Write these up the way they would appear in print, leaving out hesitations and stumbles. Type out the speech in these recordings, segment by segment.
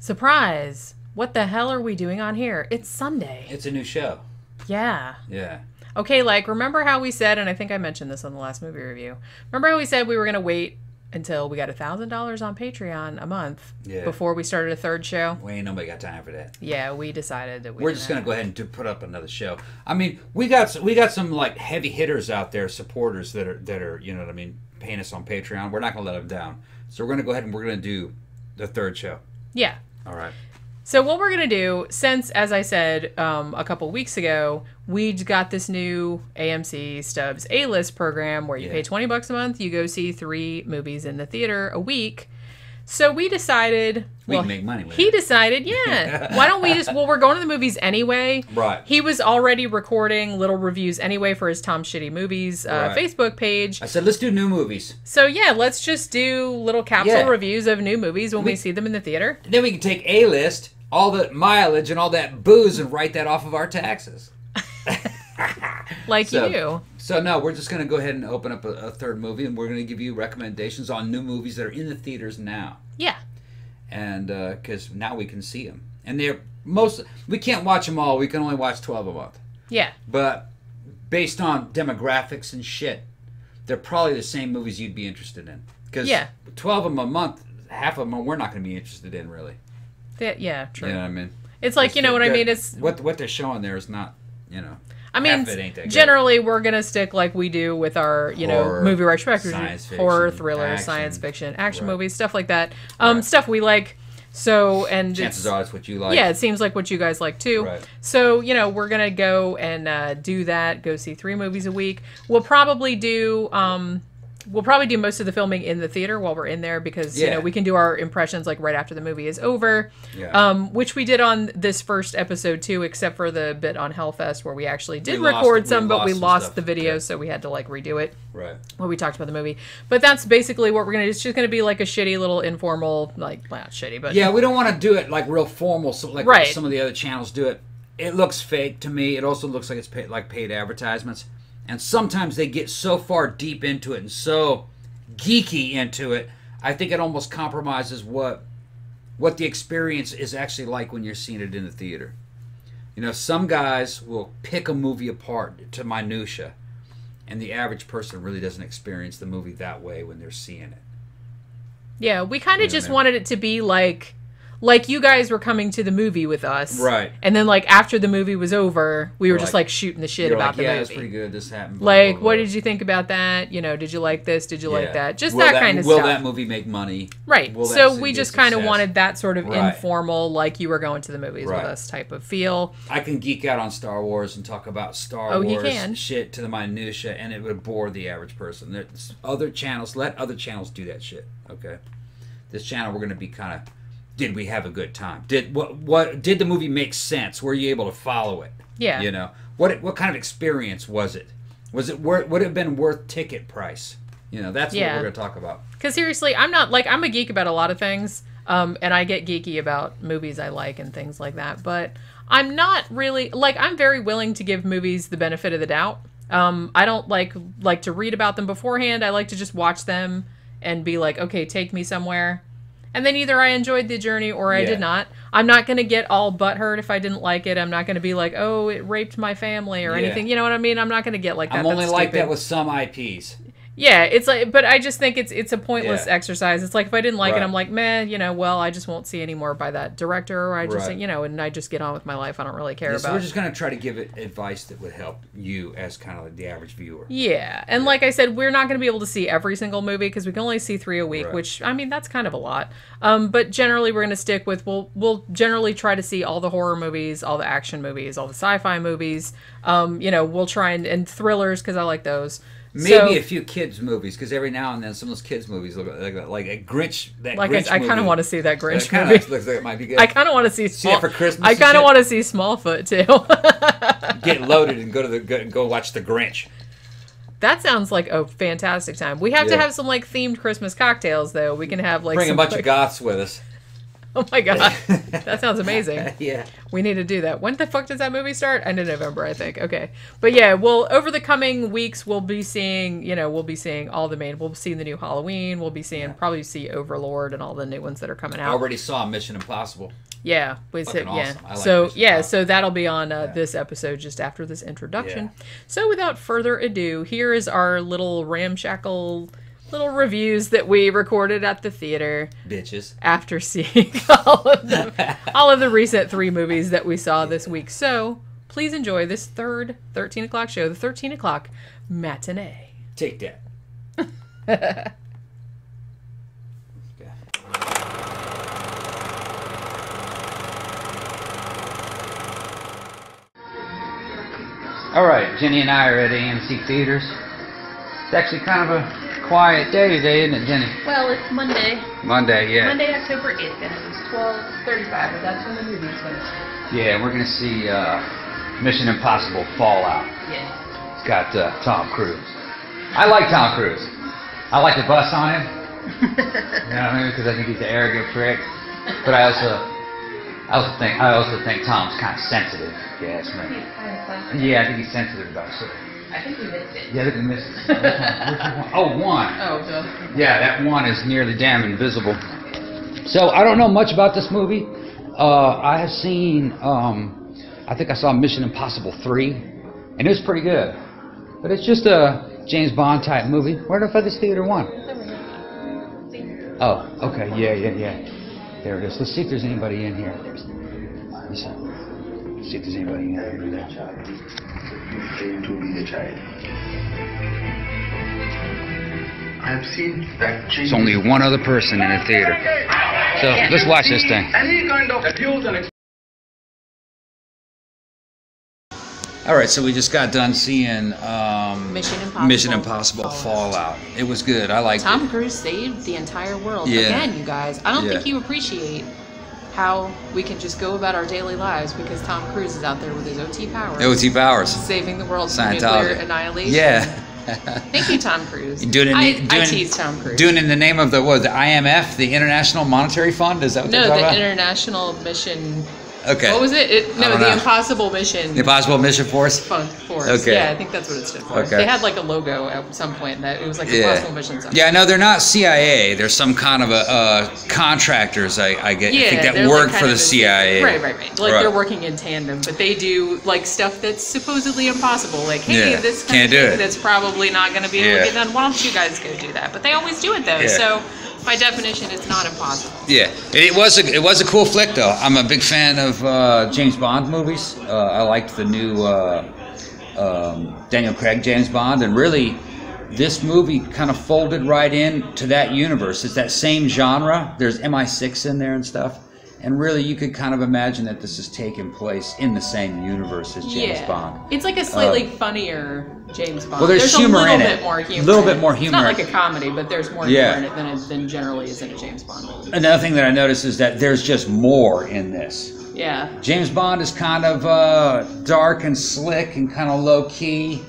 Surprise! What the hell are we doing on here? It's Sunday. It's a new show. Yeah. Yeah. Okay, like, remember how we said, and I think I mentioned this on the last movie review, remember how we said we were going to wait until we got $1,000 on Patreon a month before we started a third show? We ain't nobody got time for that. Yeah, we decided that we're just going to go ahead and put up another show. I mean, we got some like heavy hitters out there, supporters that are you know what I mean, paying us on Patreon. We're not going to let them down. So we're going to go ahead and we're going to do the third show. Yeah. All right. So what we're going to do, since, as I said a couple weeks ago, we got this new AMC Stubbs A-List program where you pay $20 a month, you go see 3 movies in the theater a week. So we decided... We can make money with He it. decided, why don't we just... Well, we're going to the movies anyway. Right. He was already recording little reviews anyway for his Thomm Shitty Movies Facebook page. I said, let's do new movies. So yeah, let's just do little capsule reviews of new movies when we see them in the theater. Then we can take A-List, all the mileage and all that booze and write that off of our taxes. Like you do. So no, we're just going to go ahead and open up a third movie, and we're going to give you recommendations on new movies that are in the theaters now. Yeah. And because now we can see them, and we can't watch them all. We can only watch 12 a month. Yeah. But based on demographics and shit, they're probably the same movies you'd be interested in. Because 12 of them a month, half of them we're not going to be interested in really. Yeah, true. You know what I mean? It's like, you know what I mean? It's what they're showing there is not, you know. I mean, generally we're going to stick like we do with our, you know, movie retrospectives, horror, thriller, science fiction, action movies, stuff like that. Stuff we like. So, and chances are it's what you like. Yeah, it seems like what you guys like too. Right. So, you know, we're going to go and do that, go see 3 movies a week. We'll probably do most of the filming in the theater while we're in there because, you know, we can do our impressions like right after the movie is over, which we did on this first episode too, except for the bit on Hellfest where we actually did record some, but we lost the video, so we had to like redo it. Right. Where we talked about the movie. But that's basically what we're going to do. It's just going to be like a shitty little informal, like, well, not shitty, but... Yeah, we don't want to do it like real formal, so like some of the other channels do it. It looks fake to me. It also looks like it's paid advertisements. And sometimes they get so far deep into it and so geeky into it, I think it almost compromises what the experience is actually like when you're seeing it in the theater. You know, some guys will pick a movie apart to minutia, and the average person really doesn't experience the movie that way when they're seeing it. Yeah, we kind of just wanted it to be like you guys were coming to the movie with us. Right. And then, like, after the movie was over, we were just, like, shooting the shit about the movie. Yeah, it's pretty good. This happened. Blah, like, blah, blah. What did you think about that? You know, did you like this? Did you like that? Just that kind of stuff. Will that movie make money? Right. So we just kind of wanted that sort of informal, like you were going to the movies with us type of feel. I can geek out on Star Wars and talk about Star Wars shit to the minutia, and it would bore the average person. There's other channels. Let other channels do that shit, okay? This channel, we're going to be kind of... Did we have a good time? Did the movie make sense? Were you able to follow it? Yeah. You know, what kind of experience was it? Would it have been worth ticket price? You know, that's what we're going to talk about. Because seriously, I'm a geek about a lot of things, and I get geeky about movies I like and things like that. But I'm not really I'm very willing to give movies the benefit of the doubt. I don't like to read about them beforehand. I like to just watch them and be like, okay, take me somewhere. And then either I enjoyed the journey or I did not. I'm not going to get all butthurt if I didn't like it. I'm not going to be like, oh, it raped my family or anything. You know what I mean? I'm not going to get like that. I'm only like that with some IPs. Yeah, it's like, but I just think it's a pointless exercise. It's like if I didn't like it, I'm like, man, you know, well, I just won't see any more by that director, or I just, you know, and I just get on with my life. I don't really care about. So we're just gonna try to give it advice that would help you as kind of like the average viewer. Yeah, and like I said, we're not gonna be able to see every single movie because we can only see 3 a week, which I mean that's kind of a lot. But generally, we're gonna stick with we'll generally try to see all the horror movies, all the action movies, all the sci-fi movies. You know, we'll try and thrillers because I like those. Maybe a few kids movies, because every now and then some of those kids movies look like a Grinch. I kind of want to see that Grinch movie. Looks like it might be good. I kind of want to see that for Christmas. I kind of want to see Smallfoot too. Get loaded and go watch the Grinch. That sounds like a fantastic time. We have to have some like themed Christmas cocktails though. We can have like bring a bunch of goths with us. Oh my god, that sounds amazing. Yeah. We need to do that. When the fuck does that movie start? End of November, I think. Okay. But yeah, well, over the coming weeks, we'll be seeing all the main, we'll see the new Halloween, we'll be seeing, probably see Overlord and all the new ones that are coming out. I already saw Mission Impossible. Yeah. Awesome. I like So, Mission yeah, Impossible. so that'll be on this episode just after this introduction. Yeah. So without further ado, here is our little ramshackle little reviews that we recorded at the theater. Bitches. After seeing all of the recent 3 movies that we saw this week. So please enjoy this third 13 o'clock show, the 13 o'clock matinee. Take that. All right, Jenny and I are at AMC Theaters. It's actually kind of a quiet day today, isn't it, Jenny? Well, it's Monday. Monday, yeah. Monday, October 8th, and it was 12:35, but that's when the movie's finished. Yeah, we're going to see Mission Impossible Fallout. Yeah. It's got Tom Cruise. I like Tom Cruise. I like to bust on him. You know what I mean? Because I think he's an arrogant prick. But I also think Tom's kind of sensitive. Yeah, that's right. Yeah, I think he's sensitive about shit. I think we missed it. Yeah, I think we missed it. Which one? Oh, one. Oh, duh. Yeah, that one is nearly damn invisible. So I don't know much about this movie. I have seen, I think I saw Mission Impossible 3, and it was pretty good. But it's just a James Bond type movie. Where the fuck is Theater 1? Oh, okay, yeah. There it is. Let's see if there's anybody in here. Let's see if there's anybody in here. To be a child. I have seen that change. There's only one other person in the theater. So let's watch this thing. Any kind of abuse and All right, so we just got done seeing Mission Impossible Fallout. It was good. I liked it. Tom Cruise saved the entire world. Yeah. Again, you guys, I don't think you appreciate how we can just go about our daily lives because Tom Cruise is out there with his OT powers. OT powers. Saving the world from Scientology. nuclear annihilation. Yeah. Thank you, Tom Cruise. I tease Tom Cruise. Doing in the name of the IMF, the International Monetary Fund? Is that what they're talking about? International Mission... Okay. What was it? The Impossible Mission. The Impossible Mission Force? Force. Okay. Yeah, I think that's what it stood for. Okay. They had like a logo at some point that it was like Impossible Mission something. Yeah, no, they're not CIA. They're some kind of a contractors, I think, that work for the CIA. Right. Like they're working in tandem, but they do like stuff that's supposedly impossible. Like, hey, this kind of thing that's probably not going to be able to get done. Why don't you guys go do that? But they always do it though. Yeah. So by definition, it's not impossible. Yeah, it was a cool flick though. I'm a big fan of James Bond movies. I liked the new Daniel Craig James Bond, and really, this movie kind of folded right into that universe. It's that same genre. There's MI6 in there and stuff. And really, you could kind of imagine that this is taking place in the same universe as James Bond. It's like a slightly funnier James Bond. Well, there's humor in it. A little bit more humor. It's not like a comedy, but there's more humor in it than generally is in a James Bond movie. Another thing that I noticed is that there's just more in this. Yeah. James Bond is kind of dark and slick and kind of low-key.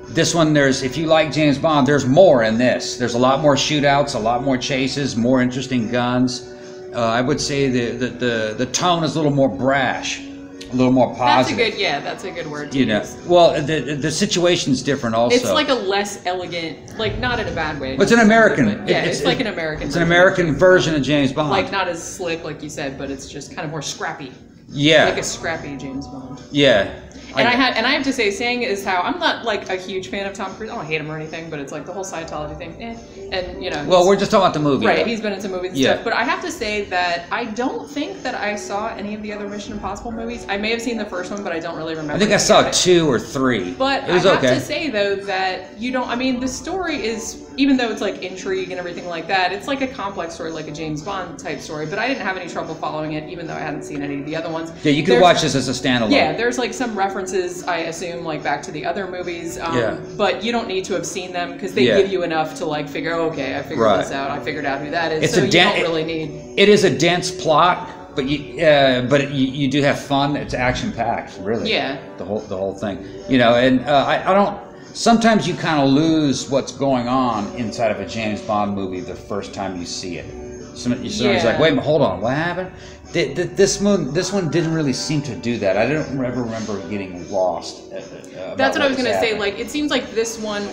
This one, if you like James Bond, there's more in this. There's a lot more shootouts, a lot more chases, more interesting guns. I would say the tone is a little more brash, a little more positive. That's a good word to use. Well, the situation's different also. It's like a less elegant, like not in a bad way. It's an American. It's like an American. It's an American version of James Bond. Like not as slick, like you said, but it's just kind of more scrappy. Yeah. Like a scrappy James Bond. Yeah. And I have to say, saying is how I'm not like a huge fan of Tom Cruise. I don't hate him or anything, but it's like the whole Scientology thing. And you know. Well, we're just talking about the movie. Right, he's been in some movies and stuff. But I have to say that I don't think that I saw any of the other Mission Impossible movies. I may have seen the first one, but I don't really remember. I think I saw 2 or 3. But I have to say though that you don't. I mean, the story is, even though it's like intrigue and everything like that, it's like a complex story, like a James Bond type story. But I didn't have any trouble following it, even though I hadn't seen any of the other ones. Yeah, you could watch this as a standalone. Yeah, there's like some references, I assume, like back to the other movies. But you don't need to have seen them because they give you enough to like figure, okay, I figured this out. I figured out who that is. So you don't really need. It is a dense plot, but you do have fun. It's action packed, really. Yeah. The whole thing, you know, and I don't. Sometimes you kind of lose what's going on inside of a James Bond movie the first time you see it. Somebody's like, wait a minute, hold on, what happened? This one didn't really seem to do that. I don't ever remember getting lost. That's what I was going to say. Like, it seems like this one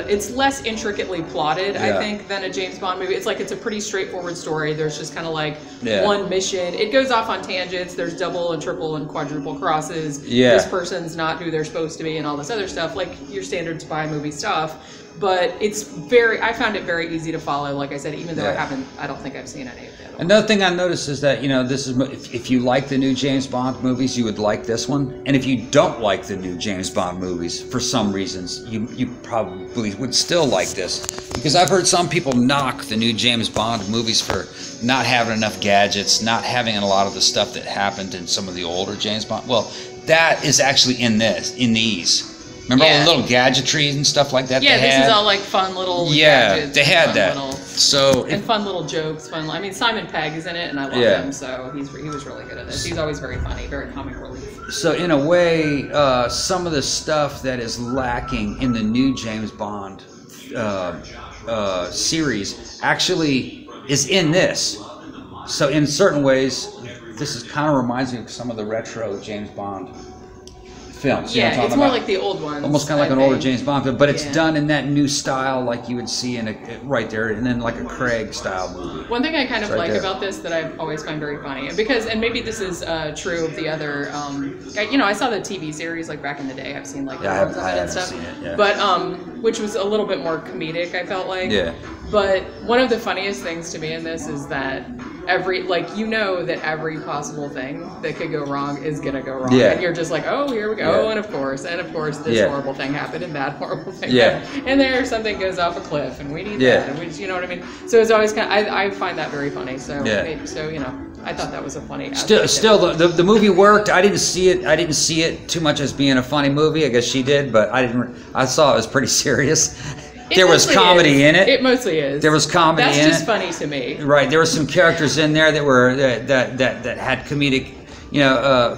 it's less intricately plotted, I think, than a James Bond movie. It's like it's a pretty straightforward story. There's just kind of like one mission. It goes off on tangents. There's double and triple and quadruple crosses. Yeah. This person's not who they're supposed to be and all this other stuff, like your standard spy movie stuff. But I found it very easy to follow, like I said, even though I don't think I've seen any of the other ones. Another thing I noticed is that, this is, if you like the new James Bond movies, you would like this one. And if you don't like the new James Bond movies, for some reasons, you probably would still like this. Because I've heard some people knock the new James Bond movies for not having enough gadgets, not having a lot of the stuff that happened in some of the older James Bond. Well, that is actually in these. Remember all the little gadgetry and stuff like that? Yeah, this is all like fun little gadgets. They had that. And fun little jokes. I mean, Simon Pegg is in it, and I love him, so he was really good at this. He's always very funny, very comic relief. So in a way, some of the stuff that is lacking in the new James Bond series actually is in this. So in certain ways, this kind of reminds me of some of the retro James Bond films. Yeah, it's more like the old ones. Almost kind of like an older James Bond film, but it's done in that new style like you would see in right there, and then like a Craig style movie. One thing I kind of like about this that I always find very funny, and maybe this is true of the other, I saw the TV series like back in the day. I've seen like I haven't seen it, but which was a little bit more comedic, I felt like. Yeah. But one of the funniest things to me in this is that that every possible thing that could go wrong is gonna go wrong, and you're just like, oh, here we go, and of course this horrible thing happened, and that horrible thing happened, and there something goes off a cliff, and we need that, and we just, you know what I mean? So it's always kind of, I find that very funny. So I thought that was a funny. Still, the movie worked. I didn't see it too much as being a funny movie. I guess she did, but I didn't. I saw it was pretty serious. There was comedy in it. It mostly is. There was comedy in it. That's just funny to me. Right. There were some characters in there that were that had comedic,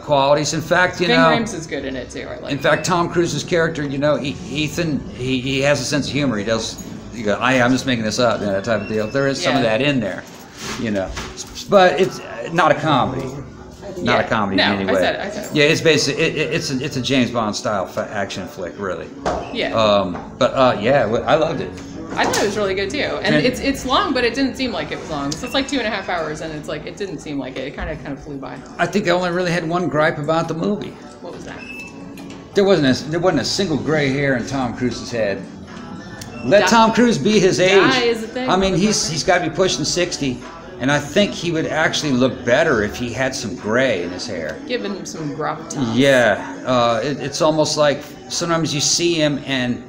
qualities. In fact, Ving Rhames is good in it too. I like. In fact, Tom Cruise's character, Ethan, he has a sense of humor. He does. You go, I'm just making this up, that type of deal. There is some of that in there, but it's not a comedy. Not a comedy in any way. I said it. Yeah, it's basically it's a James Bond style action flick, really. Yeah. I loved it. I thought it was really good too, and it's long, but it didn't seem like it was long. So it's like 2.5 hours, and it's like it didn't seem like it. It kind of flew by. I think I only really had one gripe about the movie. What was that? There wasn't a single gray hair in Tom Cruise's head. Let Tom Cruise be his age. Is a thing, I mean, he's got to be pushing 60. And I think he would actually look better if he had some gray in his hair. Give him some gravitas. Yeah, it's almost like sometimes you see him and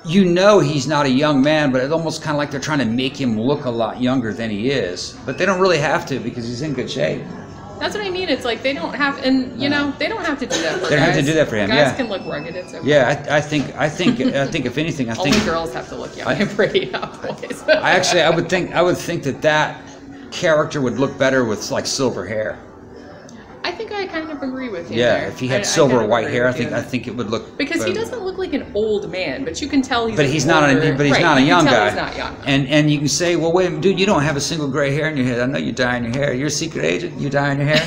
he's not a young man, but it's almost kind of like they're trying to make him look a lot younger than he is. But they don't really have to because he's in good shape. That's what I mean. It's like they don't have, and they don't have to do that for guys. They don't have to do that for him. Guys can look rugged. It's okay. Yeah, I think if anything, only girls have to look young and pretty, not boys. I would think that character would look better with like silver hair. I think I kind of agree with you. Yeah, there. If he had silver or white hair, I think it would look. Because he doesn't look like an old man, but you can tell he's. But he's not a young guy. He's not young. And you can say, well, wait, dude, you don't have a single gray hair in your head. I know you're dyeing your hair. You're a secret agent. You dyeing your hair.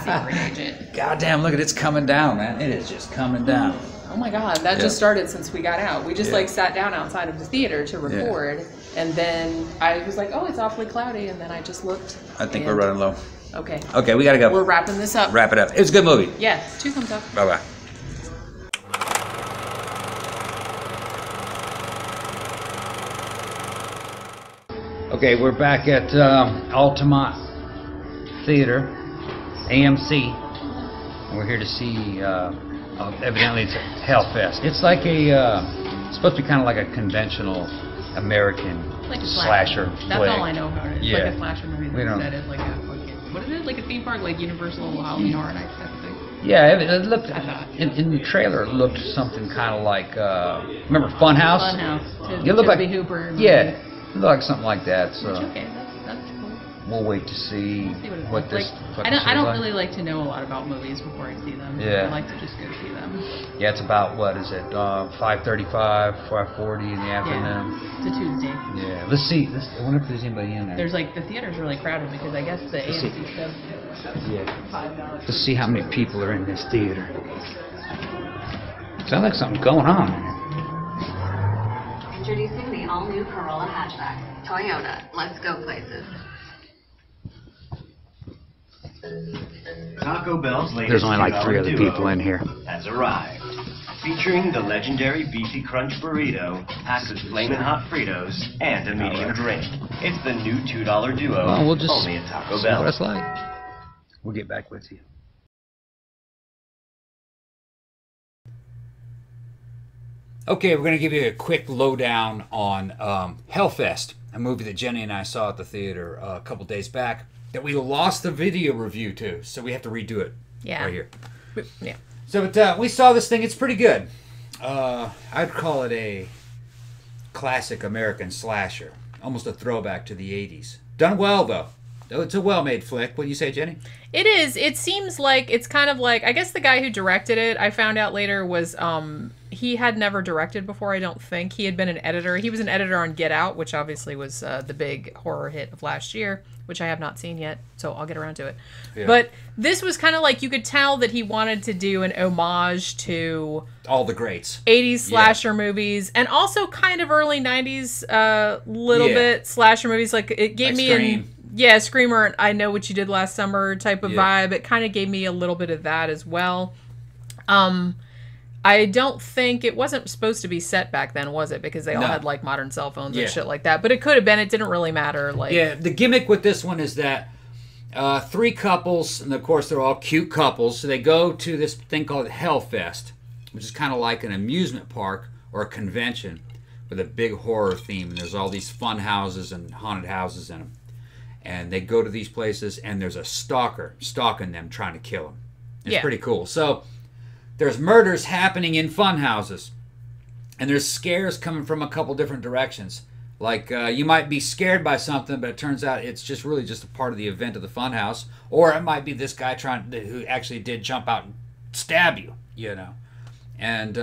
Secret agent. God damn! Look at it's coming down, man. It is just coming down. Oh my God, that just started since we got out. We just sat down outside of the theater to record, and then I was like, oh, it's awfully cloudy, and then I just looked. I think we're running low. Okay. Okay, we gotta go. We're wrapping this up. Wrap it up. It was a good movie. Yeah, 2 thumbs up. Bye bye. Okay, we're back at Altamont Theater, AMC, and we're here to see. Evidently, it's a Hellfest. It's like it's supposed to be kind of like a conventional American slasher flick. That's all I know about it. It's like a slasher movie. That is like what is it? Like a theme park, like Universal Halloween Horror Nights type of thing. Yeah, it looked in the trailer. It looked something kind of like remember Funhouse? Funhouse. It looked like Hooper. Yeah, it looked like something like that. So. Okay, that's cool. We'll wait to see what this. I don't really like to know a lot of about movies before I see them. Yeah. I like to just go see them. Yeah, it's about, what is it, 5:35, 5:40 in the afternoon. Yeah, it's a Tuesday. Yeah, let's see. I wonder if there's anybody in there. There's like, the theater's really crowded because I guess the AMC stuff. Yeah. Let's see how many people are in this theater. Sounds like something's going on in here. Introducing the all-new Corolla hatchback. Toyota, let's go places. Taco Bell's latest There's only like 3 other duo people in here. has arrived. Featuring the legendary Beefy Crunch Burrito, packed with flamin' hot Fritos, and a medium drink. It's the new $2 duo, Well, we'll just only at Taco see Bell. what it's like. We'll get back with you. Okay, we're going to give you a quick lowdown on Hellfest, a movie that Jenny and I saw at the theater a couple days back that we lost the video review to, so we have to redo it right here. Yeah. So we saw this thing. It's pretty good. I'd call it a classic American slasher, almost a throwback to the 80s. Done well, though. It's a well-made flick. What do you say, Jenny? It is. It seems like it's kind of like, I guess the guy who directed it, I found out later, was he had never directed before, I don't think. He had been an editor. He was an editor on Get Out, which obviously was the big horror hit of last year, which I have not seen yet, so I'll get around to it. Yeah. But this was kind of like, you could tell that he wanted to do an homage to all the greats. 80s slasher movies, and also kind of early 90s little bit slasher movies. Like, it gave me Scream. Screamer, I Know What You Did Last Summer type of vibe. It kind of gave me a little bit of that as well. I don't think it wasn't supposed to be set back then, was it? Because they all had like modern cell phones and shit like that. But it could have been. It didn't really matter. Like, the gimmick with this one is that 3 couples, and of course they're all cute couples, so they go to this thing called Hellfest, which is kind of like an amusement park or a convention with a big horror theme. And there's all these fun houses and haunted houses in them. And they go to these places, and there's a stalker stalking them, trying to kill them. It's pretty cool. So there's murders happening in fun houses, and there's scares coming from a couple different directions. Like, you might be scared by something, but it turns out it's just really just a part of the event of the fun house. Or it might be this guy who actually did jump out and stab you, you know. And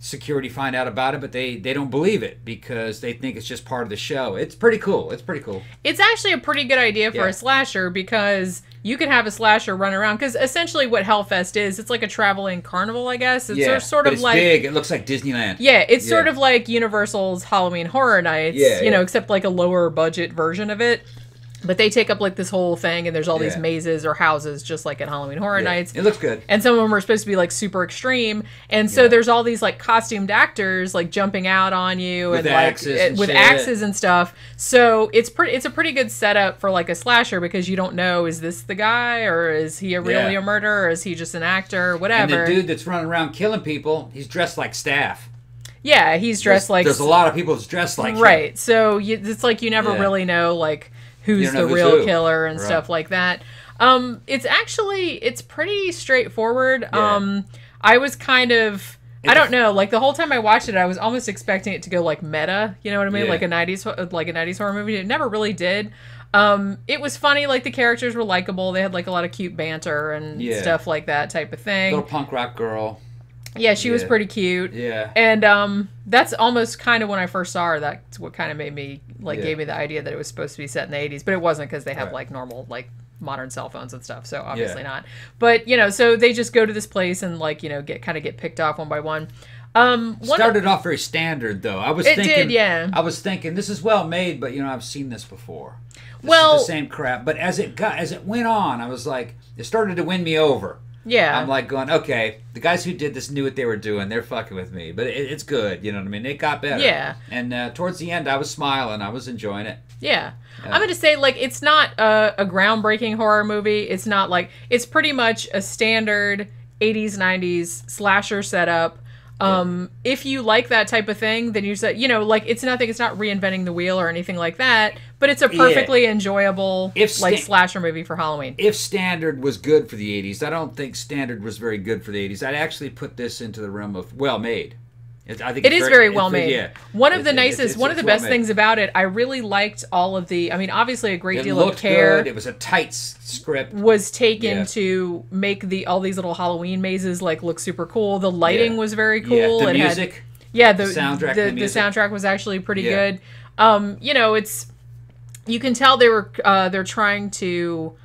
security find out about it, but they don't believe it because they think it's just part of the show. It's pretty cool. It's pretty cool. It's actually a pretty good idea for a slasher, because you could have a slasher run around. Because essentially what Hellfest is, it's like a traveling carnival, I guess. It's sort of it's like big. It looks like Disneyland. Yeah, it's sort of like Universal's Halloween Horror Nights, you know, except like a lower budget version of it. But they take up like this whole thing, and there's all these mazes or houses, just like at Halloween Horror Nights. It looks good. And some of them are supposed to be like super extreme, and so there's all these like costumed actors like jumping out on you with and axes like axes and stuff. So it's a pretty good setup for like a slasher, because you don't know, is this the guy, or is he really a murderer, or is he just an actor, whatever. And the dude that's running around killing people, he's dressed like staff. Yeah, he's dressed like. There's a lot of people that's dressed like him. Right. So it's like you never really know like who's the real killer and stuff like that. It's pretty straightforward. I was kind of, I don't know, like the whole time I watched it, I was almost expecting it to go like meta, you know what I mean? Like a 90s horror movie. It never really did. It was funny, like the characters were likable. They had like a lot of cute banter and stuff like that type of thing. Little punk rock girl. Yeah, she was pretty cute. Yeah. And that's almost kind of when I first saw her, that's what kind of made me, like, gave me the idea that it was supposed to be set in the 80s. But it wasn't, because they have, like, normal, like, modern cell phones and stuff. So obviously not. But, you know, so they just go to this place and, like, you know, get picked off one by one. Started off very standard, though. I was thinking, yeah. I was thinking, this is well made, but, you know, I've seen this before. This is the same crap. But as it went on, I was like, it started to win me over. Yeah. I'm like going, okay, the guys who did this knew what they were doing. They're fucking with me. But it's good. You know what I mean? It got better. Yeah. And towards the end, I was smiling. I was enjoying it. Yeah. I'm going to say, like, it's not a groundbreaking horror movie. It's not like, it's pretty much a standard 80s, 90s slasher setup. If you like that type of thing, then you said, you know, like, it's not reinventing the wheel or anything like that, but it's a perfectly enjoyable, slasher movie for Halloween. If Standard was good for the 80s, I don't think Standard was very good for the 80s. I'd actually put this into the realm of well made. I think it is very well made. Yeah. One of the best things about it, I really liked all of the. I mean, obviously, a great deal of care. Good. It was a tight script. Was taken to make all these little Halloween mazes look super cool. The lighting was very cool. The music. The soundtrack. The soundtrack was actually pretty good. You can tell they're trying to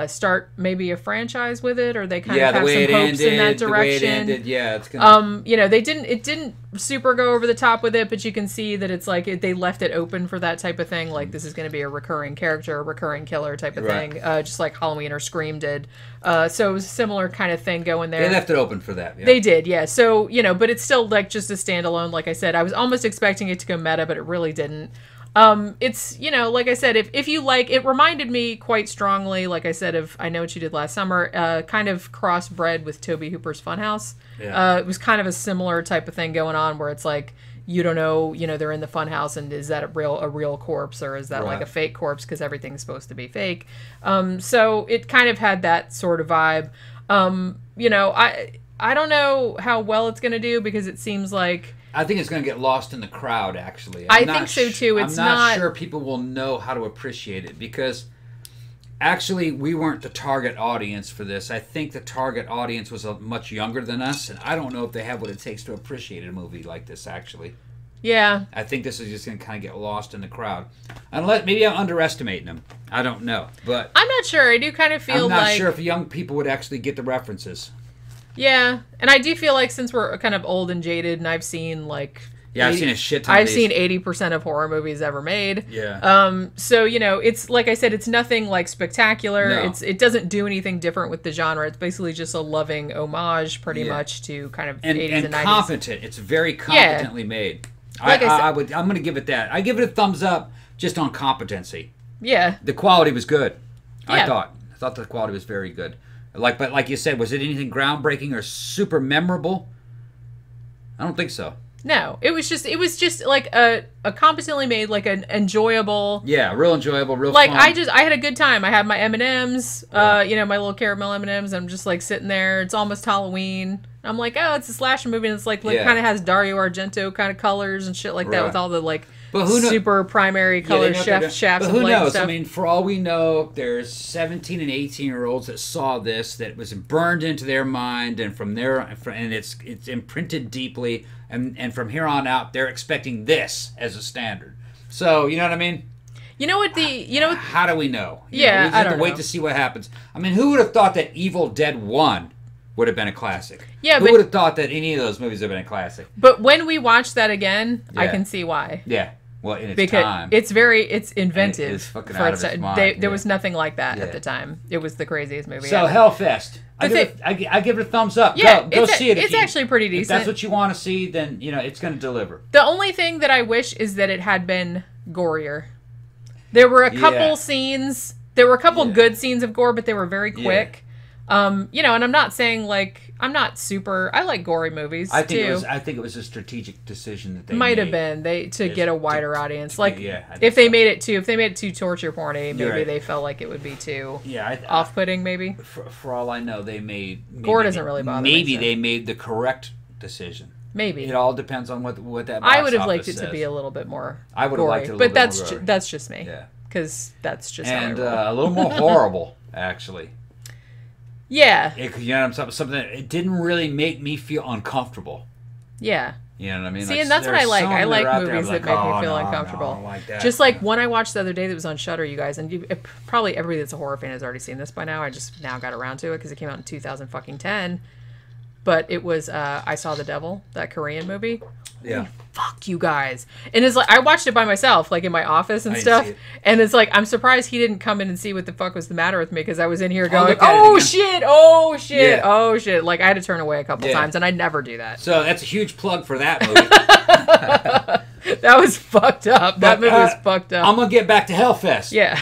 start maybe a franchise with it, or they kind of have some hopes in that direction. The way it ended, it's gonna... it didn't super go over the top with it, but you can see that it's they left it open for that type of thing. Like, this is going to be a recurring character, a recurring killer type of thing, just like Halloween or Scream did. So it was a similar kind of thing going there. They left it open for that. Yeah. They did, yeah. So, but it's still just a standalone. Like I said, I was almost expecting it to go meta, but it really didn't. It's, like I said, if you like, it reminded me quite strongly, like I said, of I Know What You Did Last Summer, kind of crossbred with Tobe Hooper's Funhouse. Yeah. It was kind of a similar type of thing going on where it's like, you don't know, they're in the funhouse, and is that a real corpse, or is that like a fake corpse because everything's supposed to be fake? So it kind of had that sort of vibe. I don't know how well it's going to do, because it seems like, I think it's going to get lost in the crowd, actually. I think so, too. I'm not sure people will know how to appreciate it, because actually we weren't the target audience for this. I think the target audience was much younger than us, and I don't know if they have what it takes to appreciate a movie like this, actually. Yeah. I think this is just going to kind of get lost in the crowd. Unless, maybe I'm underestimating them. I don't know. But I'm not sure. I do kind of feel I'm not sure if young people would actually get the references. Yeah, and I do feel like, since we're kind of old and jaded, and I've seen I've seen a shit ton. I've seen 80% of horror movies ever made. Yeah. So it's like I said, it's nothing spectacular. No. It doesn't do anything different with the genre. It's basically just a loving homage, pretty much, to kind of 80s and 90s. Competent. It's very competently made. I'm going to give it that. I give it a thumbs up just on competency. Yeah. The quality was good. Yeah. I thought the quality was very good. But like you said, was it anything groundbreaking or super memorable? I don't think so. No, it was just like a competently made, like an enjoyable. Yeah, real enjoyable, real fun. I had a good time. I had my M&Ms, my little caramel M&Ms. I'm just sitting there. It's almost Halloween. I'm like, oh, it's a slasher movie, and it's kind of has Dario Argento kind of colors and shit like that, with all the super primary color shafts. But who knows? Stuff. I mean, for all we know, there's 17 and 18-year-olds that saw this, that was burned into their mind, and and it's imprinted deeply, and from here on out, they're expecting this as a standard. So, you know what I mean? How do we know? We just have to wait to see what happens. I mean, who would have thought that Evil Dead 1 would have been a classic? Yeah, who would have thought that any of those movies would have been a classic? But when we watch that again, I can see why. Yeah. Well, in its time. It's inventive. It's fucking out of its mind. There was nothing like that at the time. It was the craziest movie ever. Hellfest. I give it a thumbs up. Yeah, go see it. It's actually pretty decent. If that's what you want to see, then it's going to deliver. The only thing that I wish is that it had been gorier. There were a couple scenes. There were a couple good scenes of gore, but they were very quick. And I'm not saying I'm not super. I like gory movies too. I think it was a strategic decision that they might have been to get a wider audience. If they made it too torture porny, maybe they felt like it would be too off-putting. Maybe for all I know, gore doesn't really bother me. Maybe they made the correct decision. Maybe it all depends on what that. Box I would have liked it to be a little bit more. I would have liked it a but little bit more. But that's just me. Yeah, because that's just a little more horrible actually. Yeah. Something that it didn't really make me feel uncomfortable. Yeah. You know what I mean? See, and that's what I like. I like movies that make me feel uncomfortable. I don't like that. Just like one I watched the other day that was on Shudder, you guys, and probably everybody that's a horror fan has already seen this by now. I just now got around to it because it came out in 2010. But it was I Saw the Devil, that Korean movie. Yeah. Fuck you guys. And it's I watched it by myself, in my office and stuff. And it's I'm surprised he didn't come in and see what the fuck was the matter with me, because I was in here going, oh shit. I had to turn away a couple times, and I never do that. So that's a huge plug for that movie. That was fucked up. That movie was fucked up. I'm going to get back to Hellfest. Yeah.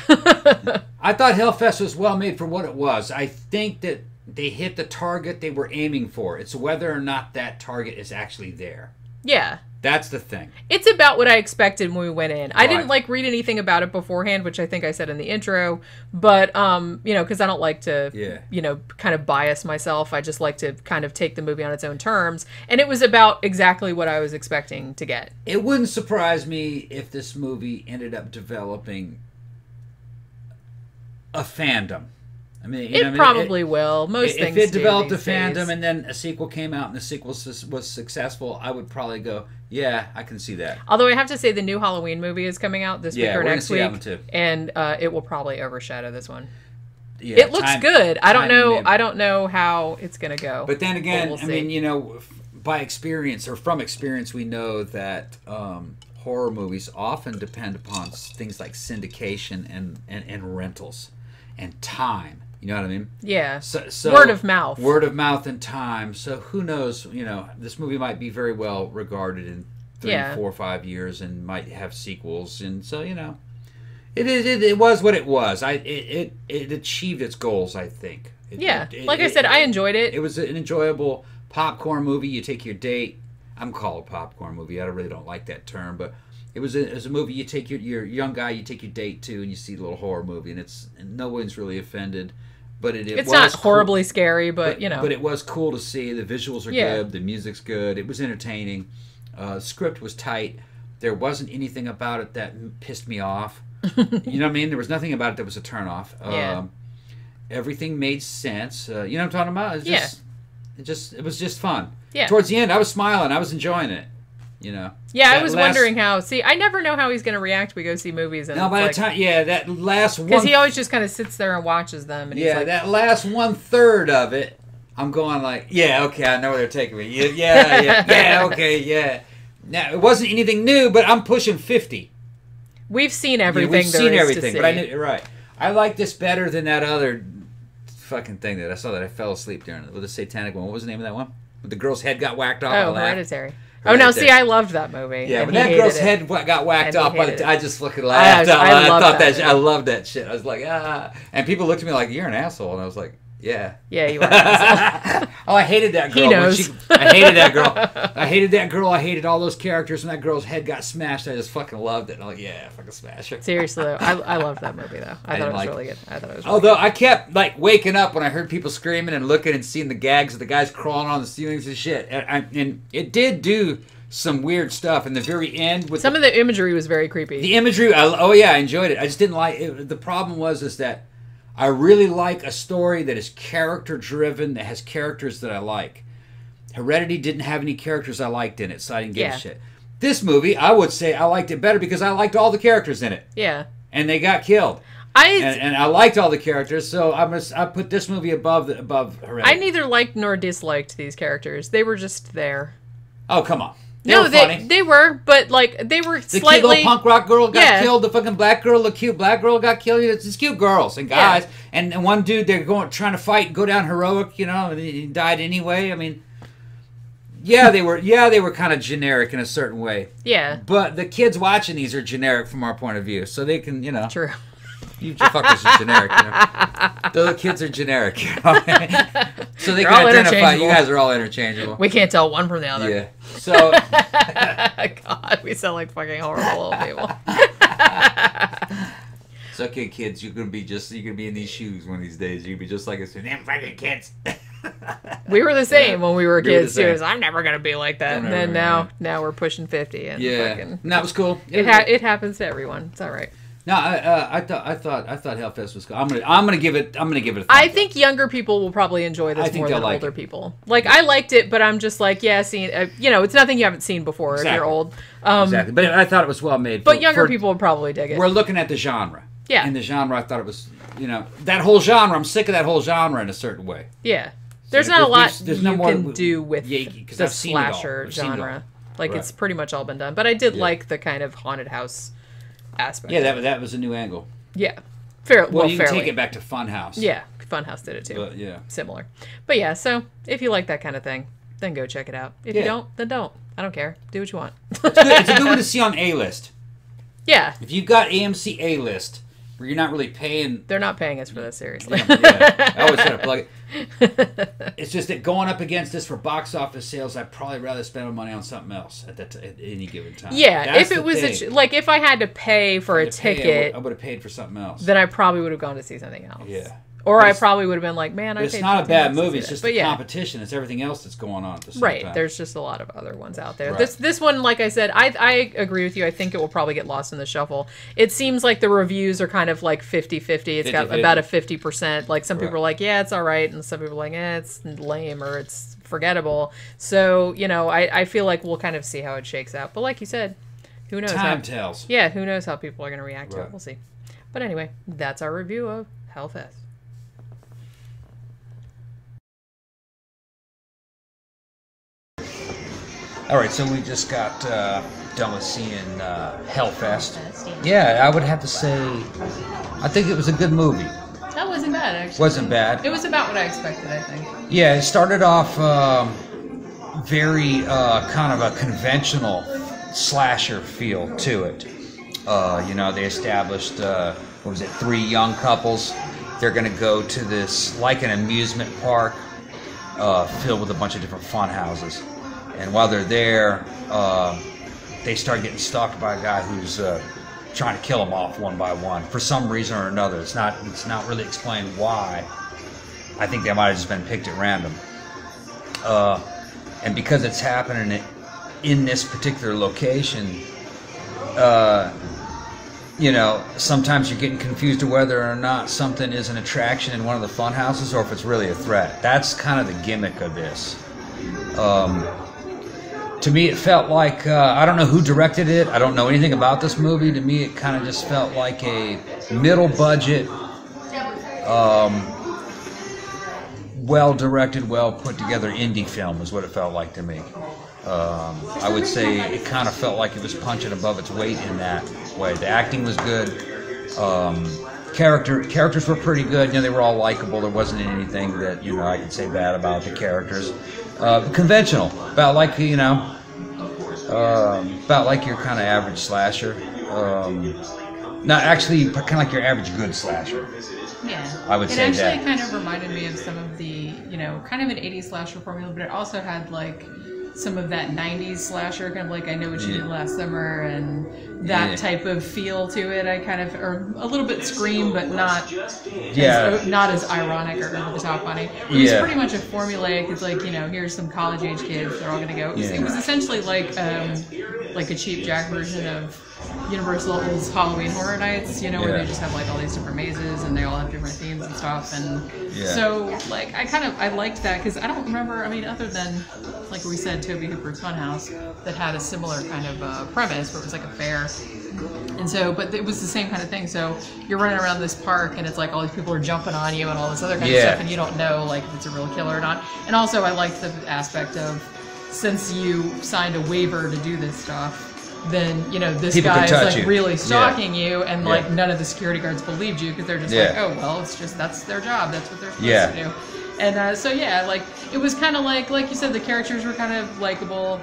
I thought Hellfest was well made for what it was. I think that they hit the target they were aiming for. It's whether or not that target is actually there. Yeah. That's the thing. It's about what I expected when we went in. I didn't Right. read anything about it beforehand, which I think I said in the intro, but because I don't like to kind of bias myself. I just like to kind of take the movie on its own terms, and it was about exactly what I was expecting to get. It wouldn't surprise me if this movie ended up developing a fandom. I mean, It probably will. Most things if it do developed a these days. fandom and then a sequel came out and the sequel was successful, I would probably go, yeah, I can see that. Although I have to say the new Halloween movie is coming out this week or we're gonna next see week, that one too. and it will probably overshadow this one. Yeah, It looks good. I don't know. maybe. I don't know how it's gonna go. But then again, we'll I mean, by experience or from experience, we know that horror movies often depend upon things like syndication and rentals and time. You know what I mean? Yeah. So word of mouth. Word of mouth and time. So who knows? This movie might be very well regarded in 3, 4, 5 years and might have sequels. And so it was what it was. It achieved its goals. I think. Like I said, I enjoyed it. It was an enjoyable popcorn movie. You take your date. I'm called a popcorn movie. I really don't like that term, but it was a movie you take your young guy, you take your date to, and you see a little horror movie, and no one's really offended. But it's not horribly scary, but But it was cool to see. The visuals are good. The music's good. It was entertaining. Script was tight. There wasn't anything about it that pissed me off. You know what I mean? There was nothing about it that was a turnoff. Everything made sense. You know what I'm talking about? It was just fun. Yeah. Towards the end, I was smiling. I was enjoying it. Yeah, I was wondering how. See, I never know how he's going to react. We go see movies, and by the time, that last one, because he always just kind of sits there and watches them. And he's like, that last 1/3 of it, I'm going like, okay, I know where they're taking me. Okay. Now it wasn't anything new, but I'm pushing 50. We've seen everything. We've seen everything, to see. but I knew you're right. I like this better than that other fucking thing that I saw that I fell asleep during with the satanic one. What was the name of that one? With the girl's head got whacked off. Oh, Hereditary. Oh no! See, I loved that movie. Yeah, when that girl's head got whacked off, I just fucking laughed. I loved that shit. I was like, and people looked at me like, "You're an asshole," and I was like, "Yeah, you are." An asshole. Oh, I hated that girl. He knows. I hated that girl. I hated that girl. I hated all those characters. When that girl's head got smashed, I just fucking loved it. I'm like, yeah, fucking smash her. Seriously, though, I loved that movie though. I thought it was really good. Although I kept waking up when I heard people screaming and looking and seeing the gags of the guys crawling on the ceilings and shit, and it did do some weird stuff in the very end. With some of the imagery was very creepy. The imagery, I enjoyed it. I just didn't like it. The problem is that I really like a story that is character driven, that has characters that I like. Heredity didn't have any characters I liked in it, so I didn't give a shit. This movie, I would say I liked it better because I liked all the characters in it. Yeah. And they got killed. And I liked all the characters, so I put this movie above Heredity. I neither liked nor disliked these characters. They were just there. Oh, come on. They were, but they were the slightly. The little punk rock girl got killed. The fucking black girl, the cute black girl got killed. It's just cute girls and guys. Yeah. And one dude, they're trying to fight, go down heroic, and he died anyway. I mean, they were kind of generic in a certain way. Yeah. But the kids watching these are generic from our point of view, so they can, True. You fuckers are generic, The kids are generic, So they can identify. You guys are all interchangeable. We can't tell one from the other. Yeah. So. God, we sound like fucking horrible old people. It's okay, kids. You're gonna be in these shoes one of these days. You're gonna be just like us. Damn fucking kids. We were the same when we were kids too. I'm never gonna be like that. And then now we're pushing 50. And and that was cool. It happens to everyone. It's all right. No, I thought Hellfest was cool. I'm gonna give it a thumbs I think younger people will probably enjoy this more than older people. I liked it, but I'm just like, it's nothing you haven't seen before if you're old. Exactly, but I thought it was well made. But younger people would probably dig it. We're looking at the genre. Yeah. In the genre, I thought it was, that whole genre. I'm sick of that whole genre in a certain way. Yeah. There's not a lot you can do with the slasher genre. It's pretty much all been done. But I did like the kind of haunted house aspect. Yeah, that was a new angle. Yeah. Well, you can take it back to Funhouse. Yeah, Funhouse did it too. But, similar. But so if you like that kind of thing, then go check it out. If you don't, then don't. I don't care. Do what you want. It's a good one to see on A-List. Yeah. If you've got AMC A-List, where you're not really paying. They're not paying us for this, seriously. Yeah, I always try to plug it. It's just that going up against this for box office sales, I'd probably rather spend my money on something else at any given time. Yeah, That's if it was if I had to pay for a ticket, I would have paid for something else. Then I probably would have gone to see something else. Yeah. Or I probably would have been like, man, I paid. It's not a bad movie. It's just the competition. It's everything else that's going on at the same time. Right. There's just a lot of other ones out there. Right. This one, like I said, I agree with you. I think it will probably get lost in the shuffle. It seems like the reviews are kind of like 50-50. It's got about a 50%. Like some people are like, yeah, it's all right. And some people are like, it's lame or it's forgettable. So, I feel like we'll kind of see how it shakes out. But like you said, who knows? Time tells. Yeah, who knows how people are going to react to it. We'll see. But anyway, that's our review of Hellfest. All right, so we just got done with seeing Hellfest. Yeah, I would have to say, I think it was a good movie. That wasn't bad, actually. Wasn't bad. It was about what I expected, I think. Yeah, it started off very kind of a conventional slasher feel to it. They established, 3 young couples. They're going to go to this, like an amusement park filled with a bunch of different fun houses. And while they're there, they start getting stalked by a guy who's trying to kill them off one by one for some reason or another. It's not really explained why. I think they might have just been picked at random. And because it's happening in this particular location, sometimes you're getting confused of whether or not something is an attraction in one of the fun houses or if it's really a threat. That's kind of the gimmick of this. To me, it felt like, I don't know who directed it. I don't know anything about this movie. To me, it kind of just felt like a middle-budget, well-directed, well-put-together indie film is what it felt like to me. I would say it kind of felt like it was punching above its weight in that way. The acting was good. Characters were pretty good. They were all likable. There wasn't anything that, I could say bad about the characters. Conventional, about like your kind of average slasher. Not actually, kind of like your average good slasher. Yeah, I would say that. It actually kind of reminded me of some of the, kind of an 80s slasher formula, but it also had like some of that 90s slasher, kind of like I Know What You Did Last Summer, and that type of feel to it. I kind of, or a little bit Scream, but not as ironic or over the top funny. It was pretty much a formulaic. It's like, here's some college age kids, they're all gonna go. It was essentially like a cheap jack version of Universal's Halloween Horror Nights, where they just have like all these different mazes and they all have different themes and stuff. And so like I liked that because I don't remember, other than like we said, Tobe Hooper's Funhouse that had a similar kind of premise where it was like a fair. And so, but it was the same kind of thing. So you're running around this park and it's like all these people are jumping on you and all this other kind of stuff, and you don't know like if it's a real killer or not. And also I liked the aspect of, since you signed a waiver to do this stuff, then this people guy's like you. really stalking you, and like none of the security guards believed you because they're just like, oh well, it's just that's their job, that's what they're supposed to do. And like it was kind of like you said, the characters were kind of likable.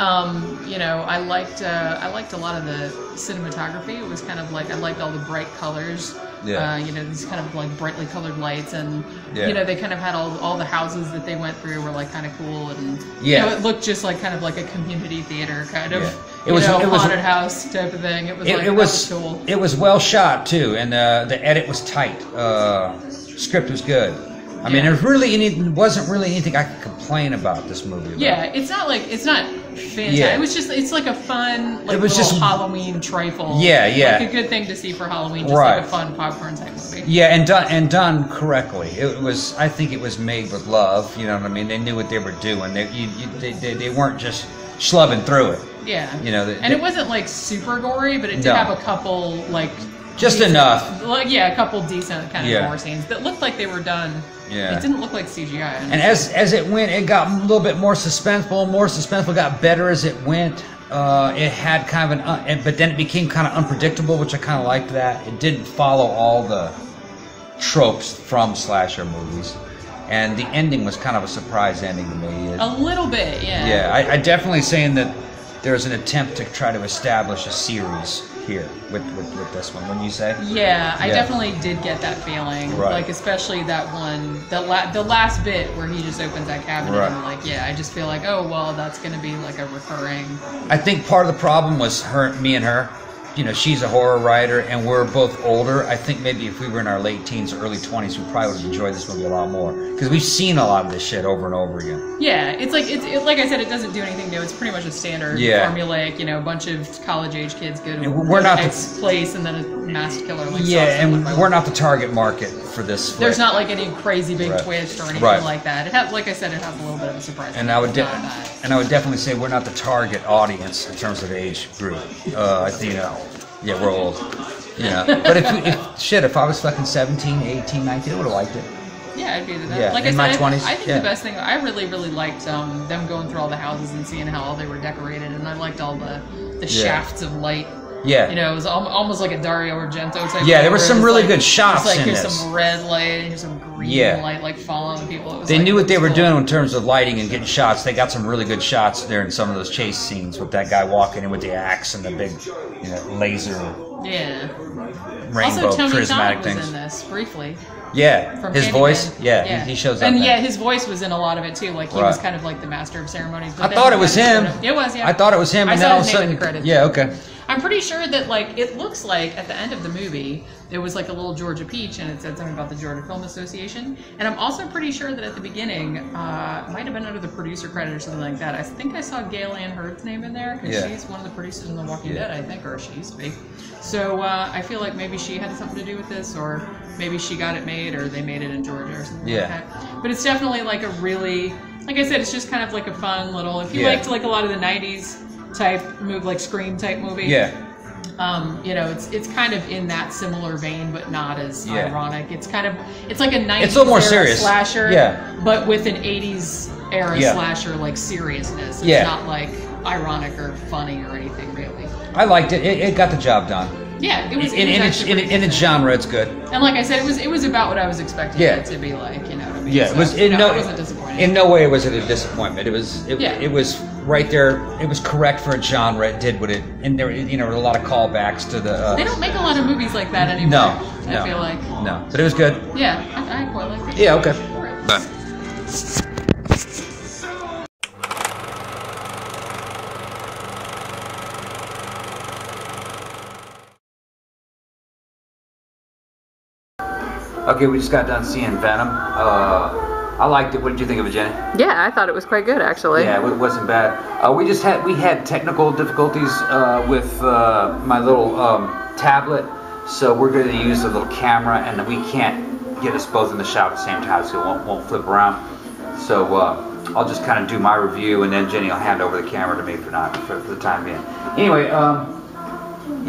I liked a lot of the cinematography. It was kind of like I liked all the bright colors. These kind of like brightly colored lights, and they kind of had all the houses that they went through were like kind of cool, and it looked just like kind of like a community theater kind of it was haunted house type of thing. It was cool. It was well shot too, and the edit was tight. Script was good. I mean, wasn't really anything I could complain about this movie. It's not fantastic. Yeah. It's like a fun, like, it was little just Halloween trifle. Like a good thing to see for Halloween, just like a fun popcorn type movie. Yeah, and done correctly. I think it was made with love. You know what I mean? They knew what they were doing. They weren't just schlubbing through it. Yeah. And it wasn't like super gory, but it did have a couple like just decent, enough. Like a couple decent kind of gore scenes that looked like they were done. Yeah. It didn't look like CGI. And as it went, it got a little bit more suspenseful. More suspenseful, got better as it went. It had kind of but then it became kind of unpredictable, which I kind of liked that. It didn't follow all the tropes from slasher movies. And the ending was kind of a surprise ending to me. A little bit, yeah. Yeah, I definitely saying that there's an attempt to try to establish a series. here with this one, wouldn't you say? Yeah, I definitely did get that feeling. Right. Like, especially that one, the last bit where he just opens that cabinet and like, yeah, I just feel like, oh, well, that's going to be like a recurring. I think part of the problem was me and her. You know, she's a horror writer, and we're both older. I think maybe if we were in our late teens or early 20s, we probably would have enjoyed this movie a lot more. Because we've seen a lot of this shit over and over again. Yeah, it's like, like I said, it doesn't do anything new. It's pretty much a standard formulaic, you know, a bunch of college-age kids go to X place and then a masked killer. Like, and we're not the target market for this. There's not like any crazy big twist or anything like that. It has, like I said, it has a little bit of a surprise. And I would definitely say we're not the target audience in terms of age group. I think, you know, yeah, we're old. Yeah. But if I was fucking 17, 18, 19, I would have liked it. Yeah, I'd be into that. Yeah, like in my 20s. I think the best thing, I really, really liked them going through all the houses and seeing how all they were decorated, and I liked all the shafts of light. Yeah. You know, it was almost like a Dario Argento type. Yeah, there were some really good shots in this. Here's some red light and here's some green light, like following people. It was they knew what they were doing in terms of lighting and getting shots. They got some really good shots there in some of those chase scenes with that guy walking in with the axe and the big, you know, laser. Yeah. Rainbow also, prismatic Thomm things. Was in this briefly. Yeah, from his Candyman. voice. Yeah, he shows up. And there. his voice was in a lot of it too. Like he was kind of like the master of ceremonies. I thought it was him. It was. Yeah. I thought it was him. And I saw then all of his a name sudden, in the credits. yeah, okay. I'm pretty sure that like it looks like at the end of the movie there was like a little Georgia peach and it said something about the Georgia Film Association. And I'm also pretty sure that at the beginning, it might have been under the producer credit or something like that. I think I saw Gail Ann Hurd's name in there because she's one of the producers in The Walking Dead, I think, or she used to be. So I feel like maybe she had something to do with this, or maybe she got it made, or they made it in Georgia or something like that. But it's definitely like a really, like I said, it's just kind of like a fun little. If you liked like a lot of the '90s type move, like Scream type movie. Yeah. You know, it's kind of in that similar vein, but not as ironic. It's kind of, it's like a 90s it's a little more serious slasher, but with an 80s era slasher like seriousness. It's not like ironic or funny or anything really. I liked it. It got the job done. Yeah, it was. In its genre, it's good. And like I said, it was about what I was expecting it to be like. You know what I mean? Yeah, so, it was. I wasn't disappointed. In no way was it a disappointment. It was. It was right there. It was correct for a genre. It did what it. And there, you know, a lot of callbacks to the. They don't make a lot of movies like that anymore. No, I feel like. No, but it was good. Yeah, I quite liked it. Yeah. Okay. All right. Bye. Okay, we just got done seeing Venom. I liked it. What did you think of it, Jenny? Yeah, I thought it was quite good, actually. Yeah, it wasn't bad. We had technical difficulties with my little tablet, so we're going to use a little camera, and we can't get us both in the shot at the same time, so it won't flip around. So I'll just kind of do my review, and then Jenny will hand over the camera to me for the time being. Anyway,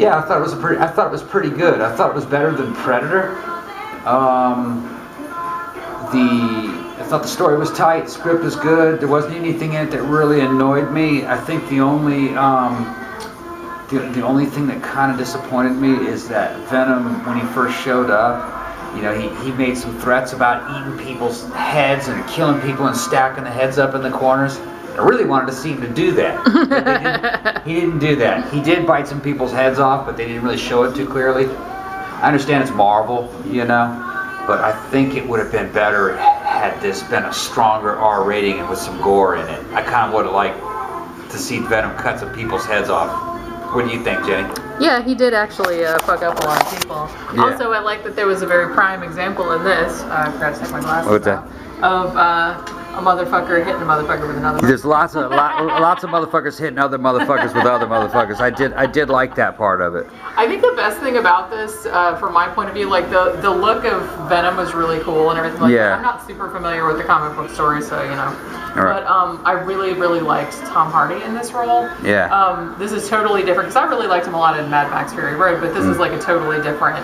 yeah, I thought it was pretty good. I thought it was better than Predator. I thought the story was tight, the script was good, there wasn't anything in it that really annoyed me. I think the only thing that kind of disappointed me is that Venom, when he first showed up, you know, he made some threats about eating people's heads and killing people and stacking the heads up in the corners. I really wanted to see him to do that. He didn't do that. He did bite some people's heads off, but they didn't really show it too clearly. I understand it's Marvel, you know, but I think it would have been better had this been a stronger R rating and with some gore in it. I kind of would have liked to see Venom cut some people's heads off. What do you think, Jenny? Yeah, he did actually fuck up a lot of people. Yeah. Also, I like that there was a very prime example in this. I forgot to take my glasses What's that? Of a motherfucker hitting a motherfucker with another. There's lots of motherfuckers hitting other motherfuckers with other motherfuckers. I did like that part of it. I think the best thing about this, from my point of view, like the look of Venom was really cool and everything like that. I'm not super familiar with the comic book story, so you know. Right. But I really, really liked Tom Hardy in this role. Yeah. This is totally different because I really liked him a lot in Mad Max Fury Road, but this is like a totally different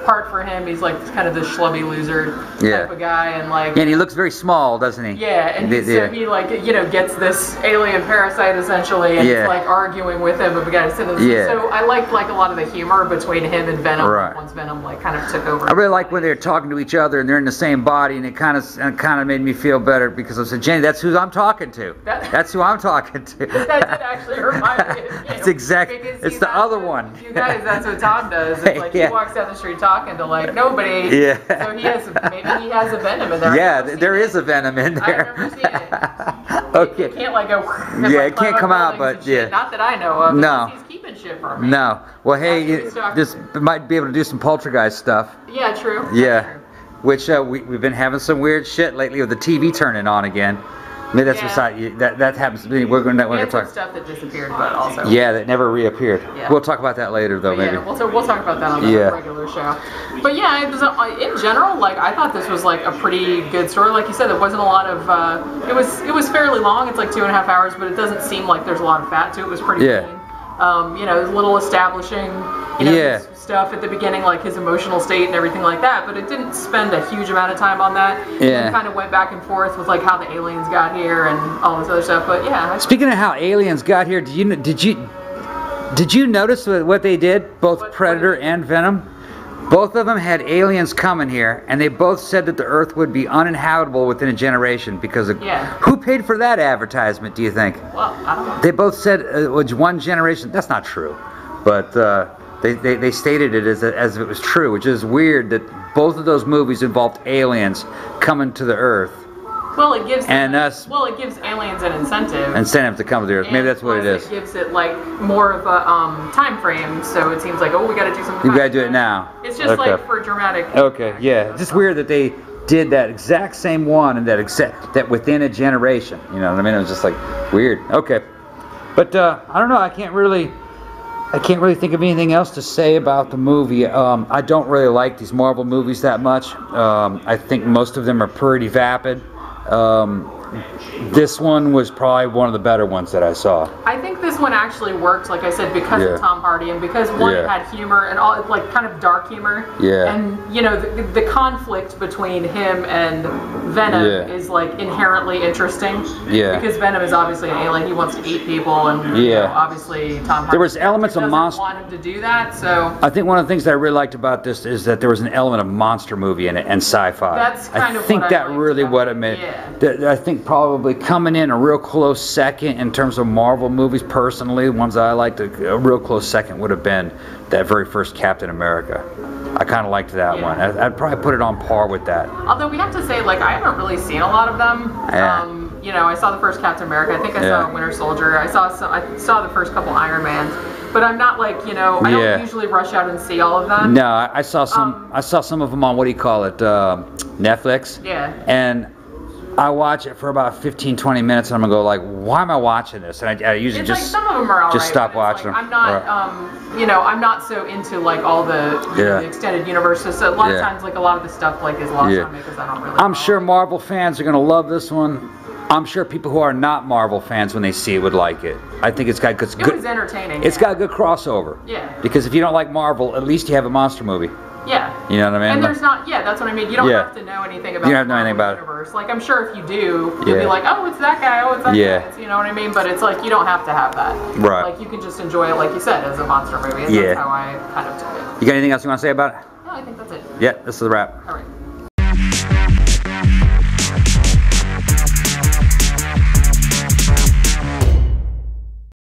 part for him. He's like kind of the schlubby loser type of guy, and like. And he looks very small, doesn't he? Yeah, and so he like gets this alien parasite essentially, and he's like arguing with him about So I liked like a lot of the humor between him and Venom once Venom like kind of took over. I really like when they're talking to each other and they're in the same body, and it kind of made me feel better because I said, Jenny, that's who I'm talking to. That's who I'm talking to. That did actually remind me of you. It's exactly. It's the other one. You guys, that's what Thomm does. It's like he walks down the street talking to like nobody. Yeah. So maybe he has a Venom in there. Yeah, there is a Venom in there. I've never seen it. Okay. It can't like go. Yeah, it can't come out, but Not that I know of. No. He's keeping shit from me. No. Well, hey, you just might be able to do some poltergeist stuff. Yeah, true. Yeah. True. Which we've been having some weird shit lately with the TV turning on again. Maybe that's beside that happens to me. We're going to talk stuff that disappeared, but also that never reappeared. Yeah. We'll talk about that later, though. Maybe we'll talk about that on the regular show. But yeah, it was in general like I thought this was like a pretty good story. Like you said, there wasn't a lot of. It was fairly long. It's like 2.5 hours, but it doesn't seem like there's a lot of fat to it. It was pretty clean. A little establishing. His stuff at the beginning, like his emotional state and everything like that, but it didn't spend a huge amount of time on that. It kind of went back and forth with like how the aliens got here and all this other stuff. But speaking of how aliens got here, did you notice what they did? Both Predator and Venom, both of them had aliens coming here, and they both said that the Earth would be uninhabitable within a generation because of who paid for that advertisement? Do you think? Well, I don't know. They both said it was one generation. That's not true, but. They stated it as if it was true, which is weird that both of those movies involved aliens coming to the Earth. Well, it gives us. Well, it gives aliens an incentive. Incentive to come to the Earth. Maybe that's what it is. It gives it like more of a time frame, so it seems like we got to do something. We got to do it now. It's just like for dramatic. Okay, yeah. It's just weird that they did that exact same one and that within a generation. You know what I mean? It was just like weird. Okay, but I don't know. I can't really think of anything else to say about the movie. I don't really like these Marvel movies that much. I think most of them are pretty vapid. This one was probably one of the better ones that I saw. I think this one actually worked, like I said, because of Tom Hardy and because one had humor and all, like kind of dark humor. Yeah. And the conflict between him and Venom is like inherently interesting. Yeah. Because Venom is obviously an alien. He wants to eat people, and obviously Tom Hardy. There was elements of monster. Want him to do that, so. I think one of the things that I really liked about this is that there was an element of monster movie in it and sci-fi. That's kind of. I think that really what it made. I think probably coming in a real close second in terms of Marvel movies, personally, the ones that I liked, a real close second would have been that very first Captain America. I kind of liked that one. I'd probably put it on par with that. Although we have to say, like, I haven't really seen a lot of them. I saw the first Captain America. I think I saw Winter Soldier. I saw the first couple Iron Mans. But I'm not like, I don't usually rush out and see all of them. No, I saw some. I saw some of them on Netflix. Yeah. And I watch it for about 15-20 minutes, and I'm gonna go like, why am I watching this? And I usually just like some of them are all just stop watching them. I'm not, I'm not so into like all the the extended universes. So a lot of times, like a lot of the stuff like is lost on me because I don't really. I'm sure Marvel fans are gonna love this one. I'm sure people who are not Marvel fans, when they see it, would like it. I think it's got good. It was entertaining. It's got a good crossover. Yeah. Because if you don't like Marvel, at least you have a monster movie. Yeah. You know what I mean? And there's not. Yeah, that's what I mean. You don't have to know anything about. You don't have to know anything about universe. Like I'm sure if you do, you'll be like, oh, it's that guy. Oh, it's that guy. It's, you know what I mean? But it's like you don't have to have that. Right. Like you can just enjoy it, like you said, as a monster movie. And that's how I kind of took it. You got anything else you want to say about it? No, I think that's it. Yeah, this is a wrap. All right.